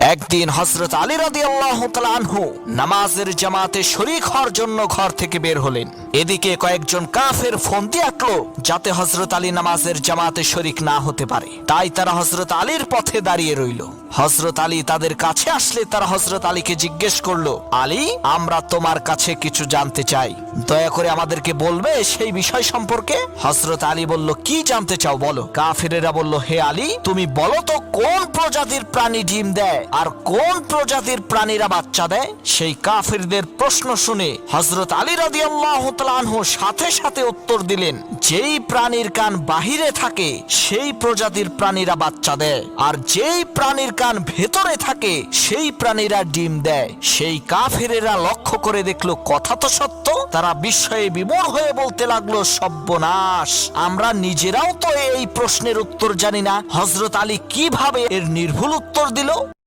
একদিন হযরত আলী রাদিয়াল্লাহু তাআলা আনহু নামাজের জামাতে শরীক হওয়ার জন্য ঘর থেকে বের হলেন। এদিকে কয়েকজন কাফের ফন্দি আঁকলো যাতে হযরত আলী নামাজের জামাতে শরীক না হতে পারে। তাই তারা হযরত আলীর পথে দাঁড়িয়ে রইল। হযরত আলী তাদের কাছে আসলে তারা হযরত আলীকে জিজ্ঞেস করলো, আলী, আমরা তোমার কাছে কিছু জানতে চাই, দয়া করে আমাদেরকে বলবে সেই বিষয় সম্পর্কে? হযরত আলী বলল, কি জানতে চাও বলো। কাফেরেরা বলল, হে আলী, তুমি বলো তো কোন প্রজাতির প্রাণী ডিম দেয় আর কোন প্রজাতির প্রাণীরা বাচ্চা দেয়? সেই কাফেরদের প্রশ্ন শুনে হযরত আলী রাদিয়াল্লাহু তাআলা আনহু সাথে সাথে উত্তর দিলেন, যেই প্রাণীর কান বাহিরে থাকে সেই প্রজাতির প্রাণীরা বাচ্চা দেয়, আর যেই প্রাণীর কান ভেতরে থাকে সেই প্রাণীরা ডিম দেয়। সেই কাফেরেরা লক্ষ্য করে দেখলো কথা তো সত্য। তারা বিস্ময়ে বিমূঢ় হয়ে বলতে লাগলো, সর্বনাশ, আমরা নিজেরাও তো এই প্রশ্নের উত্তর জানি না। হযরত আলী কিভাবে এর নির্ভুল উত্তর দিল?